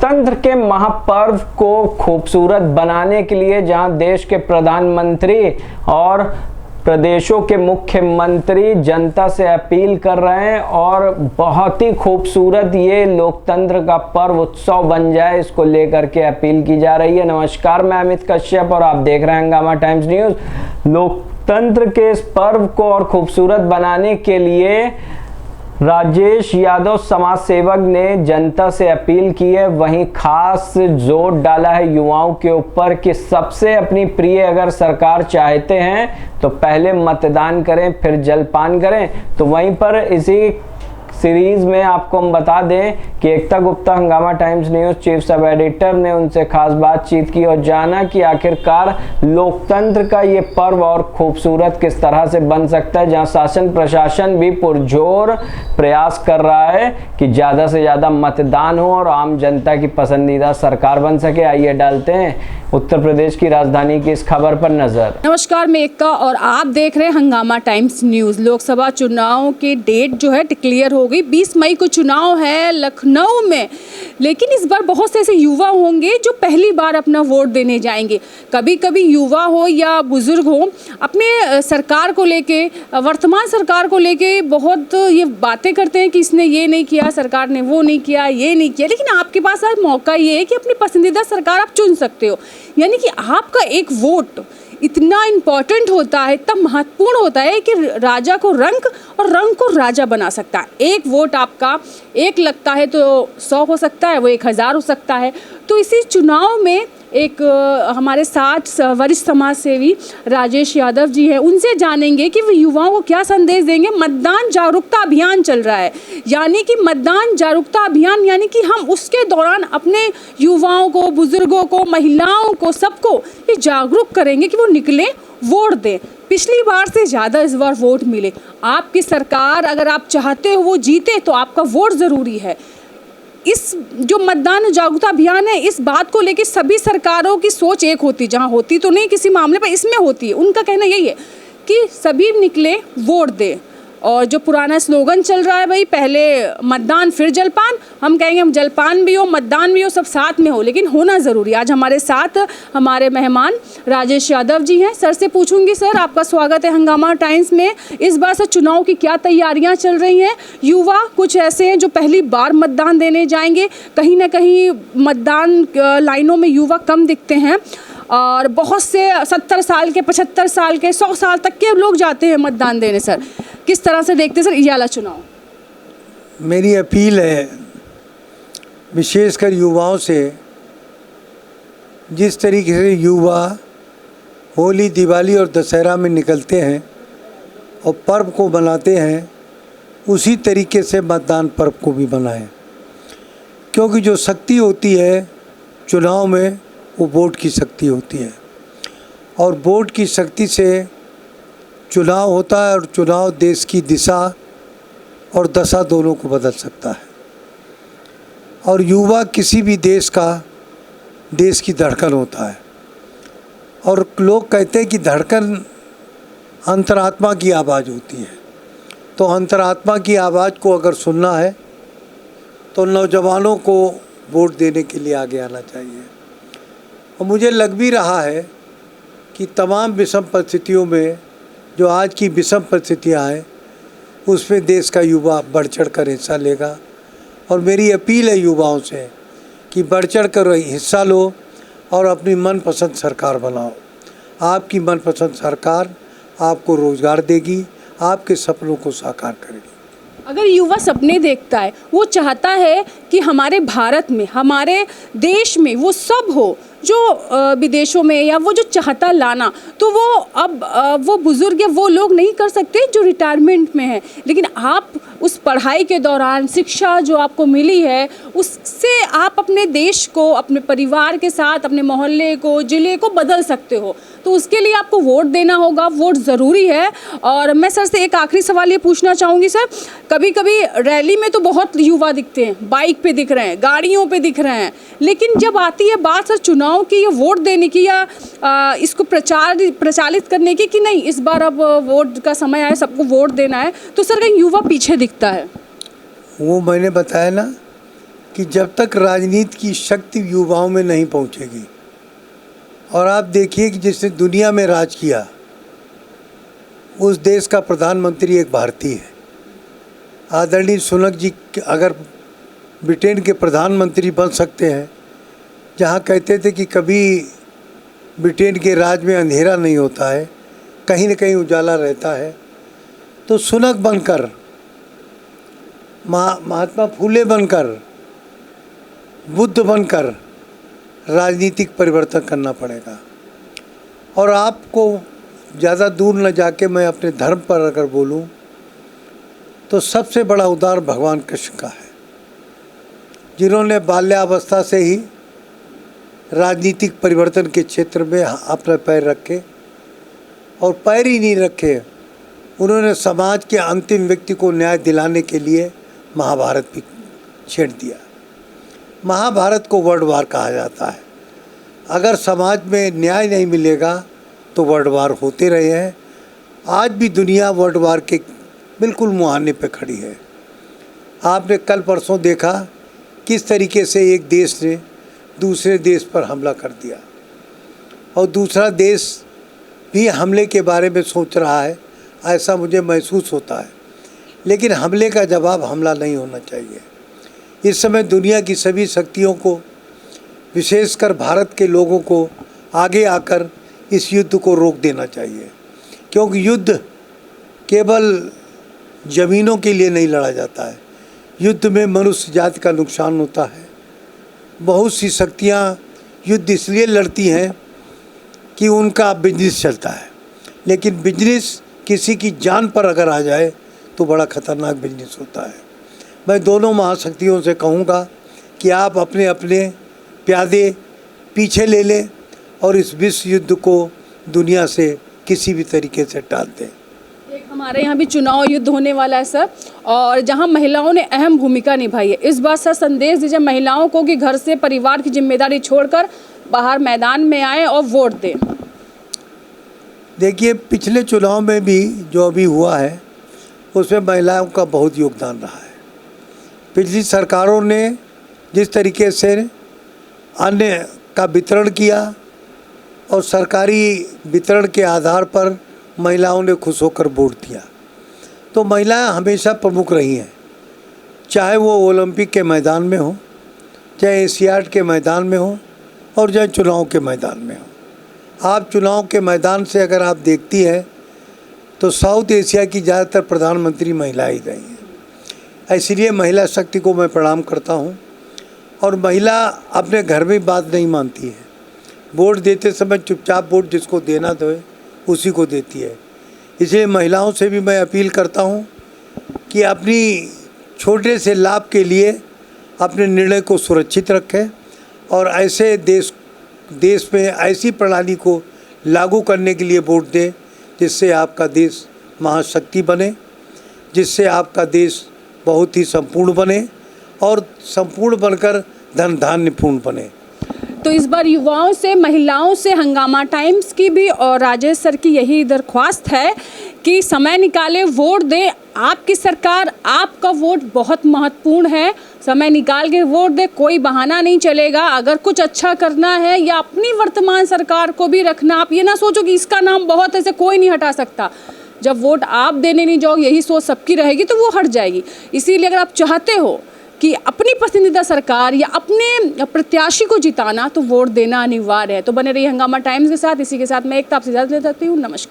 लोकतंत्र के महापर्व को खूबसूरत बनाने के लिए जहां देश के प्रधानमंत्री और प्रदेशों के मुख्यमंत्री जनता से अपील कर रहे हैं और बहुत ही खूबसूरत ये लोकतंत्र का पर्व उत्सव बन जाए, इसको लेकर के अपील की जा रही है। नमस्कार, मैं अमित कश्यप और आप देख रहे हैं हंगामा टाइम्स न्यूज। लोकतंत्र के इस पर्व को और खूबसूरत बनाने के लिए राजेश यादव समाज सेवक ने जनता से अपील की है। वहीं खास जोर डाला है युवाओं के ऊपर कि सबसे अपनी प्रिय अगर सरकार चाहते हैं तो पहले मतदान करें, फिर जलपान करें। तो वहीं पर इसी सीरीज में आपको हम बता दें कि एकता गुप्ता हंगामा times news chief sub editor ने उनसे खास बातचीत की और जाना कि आखिरकार लोकतंत्र का ये पर्व और खूबसूरत किस तरह से बन सकता है, जहां शासन प्रशासन भी पुरजोर प्रयास कर रहा है कि ज़्यादा से ज़्यादा मतदान हो और आम जनता की पसंदीदा सरकार बन सके। आइए डालते हैं उत्तर प्रदेश की राजधानी की इस खबर पर नजर। नमस्कार, मैं एकता और आप देख रहे हैं हंगामा टाइम्स न्यूज़। लोकसभा चुनाव की डेट जो है डिक्लेयर हो गई। 20 मई को चुनाव है लखनऊ में, लेकिन इस बार बहुत से ऐसे युवा होंगे जो पहली बार अपना वोट देने जाएंगे। कभी कभी युवा हो या बुजुर्ग हो, अपने सरकार को लेके, वर्तमान सरकार को लेके बहुत ये बातें करते हैं कि इसने ये नहीं किया, सरकार ने वो नहीं किया, ये नहीं किया। लेकिन आपके पास आज मौका ये है कि अपनी पसंदीदा सरकार आप चुन सकते हो। यानी कि आपका एक वोट इतना इम्पॉर्टेंट होता है, इतना महत्वपूर्ण होता है कि राजा को रंक और रंक को राजा बना सकता है। एक वोट आपका एक लगता है तो 100 हो सकता है, वो 1000 हो सकता है। तो इसी चुनाव में एक हमारे साथ वरिष्ठ समाज सेवी राजेश यादव जी हैं, उनसे जानेंगे कि वो युवाओं को क्या संदेश देंगे। मतदान जागरूकता अभियान चल रहा है, यानी कि मतदान जागरूकता अभियान, यानी कि हम उसके दौरान अपने युवाओं को, बुजुर्गों को, महिलाओं को, सबको ये जागरूक करेंगे कि वो निकलें, वोट दें। पिछली बार से ज़्यादा इस बार वोट मिले। आपकी सरकार अगर आप चाहते हो वो जीते तो आपका वोट ज़रूरी है। इस जो मतदान जागरूकता अभियान है, इस बात को लेकर सभी सरकारों की सोच एक होती, जहां होती तो नहीं किसी मामले पर, इसमें होती है। उनका कहना यही है कि सभी निकले, वोट दे। और जो पुराना स्लोगन चल रहा है, भाई पहले मतदान फिर जलपान, हम कहेंगे हम जलपान भी हो, मतदान भी हो, सब साथ में हो, लेकिन होना ज़रूरी। आज हमारे साथ हमारे मेहमान राजेश यादव जी हैं। सर से पूछूंगी, सर आपका स्वागत है हंगामा टाइम्स में। इस बार से चुनाव की क्या तैयारियां चल रही हैं? युवा कुछ ऐसे हैं जो पहली बार मतदान देने जाएंगे, कहीं ना कहीं मतदान लाइनों में युवा कम दिखते हैं और बहुत से 70 साल के, 75 साल के, 100 साल तक के लोग जाते हैं मतदान देने। सर किस तरह से देखते हैं सर ये वाला चुनाव? मेरी अपील है विशेषकर युवाओं से, जिस तरीके से युवा होली, दिवाली और दशहरा में निकलते हैं और पर्व को मनाते हैं, उसी तरीके से मतदान पर्व को भी मनाएं। क्योंकि जो शक्ति होती है चुनाव में, वो वोट की शक्ति होती है और वोट की शक्ति से चुनाव होता है और चुनाव देश की दिशा और दशा दोनों को बदल सकता है। और युवा किसी भी देश का, देश की धड़कन होता है। और लोग कहते हैं कि धड़कन अंतरात्मा की आवाज़ होती है। तो अंतरात्मा की आवाज़ को अगर सुनना है तो नौजवानों को वोट देने के लिए आगे आना चाहिए। और मुझे लग भी रहा है कि तमाम विषम परिस्थितियों में, जो आज की विषम परिस्थितियाँ हैं, उसमें देश का युवा बढ़ चढ़ कर हिस्सा लेगा। और मेरी अपील है युवाओं से कि बढ़ चढ़ कर हिस्सा लो और अपनी मनपसंद सरकार बनाओ। आपकी मनपसंद सरकार आपको रोज़गार देगी, आपके सपनों को साकार करेगी। अगर युवा सपने देखता है, वो चाहता है कि हमारे भारत में, हमारे देश में वो सब हो जो विदेशों में, या वो जो चाहता लाना, तो वो अब वो बुज़ुर्ग या वो लोग नहीं कर सकते जो रिटायरमेंट में है। लेकिन आप उस पढ़ाई के दौरान शिक्षा जो आपको मिली है, उससे आप अपने देश को, अपने परिवार के साथ, अपने मोहल्ले को, ज़िले को बदल सकते हो। तो उसके लिए आपको वोट देना होगा, वोट ज़रूरी है। और मैं सर से एक आखिरी सवाल ये पूछना चाहूँगी सर, कभी कभी रैली में तो बहुत युवा दिखते हैं, बाइक पे दिख रहे हैं, गाड़ियों पे दिख रहे हैं, लेकिन जब आती है बात सर चुनाव की, या वोट देने की, या इसको प्रचालित करने की कि नहीं इस बार अब वोट का समय आया, सबको वोट देना है, तो सर कहीं युवा पीछे दिखता है? वो मैंने बताया ना कि जब तक राजनीति की शक्ति युवाओं में नहीं पहुंचेगी, और आप देखिए कि जिसने दुनिया में राज किया उस देश का प्रधानमंत्री एक भारतीय है। आदरणीय सुनक जी अगर ब्रिटेन के प्रधानमंत्री बन सकते हैं, जहाँ कहते थे कि कभी ब्रिटेन के राज में अंधेरा नहीं होता है, कहीं न कहीं उजाला रहता है, तो सुनक बनकर, महात्मा फूले बनकर, बुद्ध बनकर राजनीतिक परिवर्तन करना पड़ेगा। और आपको ज़्यादा दूर न जाके मैं अपने धर्म पर अगर बोलूं तो सबसे बड़ा उदाहरण भगवान कृष्ण का है, जिन्होंने बाल्यावस्था से ही राजनीतिक परिवर्तन के क्षेत्र में अपने पैर रखे, और पैर ही नहीं रखे, उन्होंने समाज के अंतिम व्यक्ति को न्याय दिलाने के लिए महाभारत भी छेड़ दिया। महाभारत को वर्ल्ड वार कहा जाता है। अगर समाज में न्याय नहीं मिलेगा तो वर्ल्ड वार होते रहे हैं। आज भी दुनिया वर्ल्ड वार के बिल्कुल मुहाने पे खड़ी है। आपने कल परसों देखा किस तरीके से एक देश ने दूसरे देश पर हमला कर दिया, और दूसरा देश भी हमले के बारे में सोच रहा है, ऐसा मुझे महसूस होता है। लेकिन हमले का जवाब हमला नहीं होना चाहिए। इस समय दुनिया की सभी शक्तियों को, विशेषकर भारत के लोगों को आगे आकर इस युद्ध को रोक देना चाहिए, क्योंकि युद्ध केवल ज़मीनों के लिए नहीं लड़ा जाता है। युद्ध में मनुष्य जाति का नुकसान होता है। बहुत सी शक्तियाँ युद्ध इसलिए लड़ती हैं कि उनका बिजनेस चलता है, लेकिन बिजनेस किसी की जान पर अगर आ जाए तो बड़ा खतरनाक बिजनेस होता है। मैं दोनों महाशक्तियों से कहूँगा कि आप अपने अपने प्यादे पीछे ले लें और इस विश्व युद्ध को दुनिया से किसी भी तरीके से टाल दें। एक हमारे यहाँ भी चुनाव युद्ध होने वाला है सर, और जहाँ महिलाओं ने अहम भूमिका निभाई है। इस बार सर संदेश दीजिए महिलाओं को कि घर से परिवार की जिम्मेदारी छोड़कर बाहर मैदान में आए और वोट दें। देखिए, पिछले चुनाव में भी जो अभी हुआ है उसमें महिलाओं का बहुत योगदान रहा है। पिछली सरकारों ने जिस तरीके से अन्न का वितरण किया और सरकारी वितरण के आधार पर महिलाओं ने खुश होकर वोट दिया, तो महिलाएं हमेशा प्रमुख रही हैं, चाहे वो ओलंपिक के मैदान में हो, चाहे एशियाड के मैदान में हो, और चाहे चुनाव के मैदान में हो। आप चुनाव के मैदान से अगर आप देखती हैं तो साउथ एशिया की ज़्यादातर प्रधानमंत्री महिला ही रही हैं। इसलिए महिला शक्ति को मैं प्रणाम करता हूं। और महिला अपने घर में बात नहीं मानती है, वोट देते समय चुपचाप वोट जिसको देना दो उसी को देती है। इसलिए महिलाओं से भी मैं अपील करता हूं कि अपनी छोटे से लाभ के लिए अपने निर्णय को सुरक्षित रखें, और ऐसे देश में ऐसी प्रणाली को लागू करने के लिए वोट दें जिससे आपका देश महाशक्ति बने, जिससे आपका देश बहुत ही संपूर्ण बने, और संपूर्ण बनकर धन धान्यपूर्ण बने। तो इस बार युवाओं से, महिलाओं से हंगामा टाइम्स की भी और राजेश सर की यही दरख्वास्त है कि समय निकाले, वोट दें। आपकी सरकार, आपका वोट बहुत महत्वपूर्ण है। समय निकाल के वोट दें, कोई बहाना नहीं चलेगा। अगर कुछ अच्छा करना है या अपनी वर्तमान सरकार को भी रखना, आप ये ना सोचो कि इसका नाम बहुत ऐसे कोई नहीं हटा सकता। जब वोट आप देने नहीं जाओ, यही सोच सबकी रहेगी तो वो हट जाएगी। इसीलिए अगर आप चाहते हो कि अपनी पसंदीदा सरकार या अपने प्रत्याशी को जिताना, तो वोट देना अनिवार्य है। तो बने रहिए हंगामा टाइम्स के साथ। इसी के साथ मैं एकता आपसे इजाज़त लेती हूँ। नमस्कार।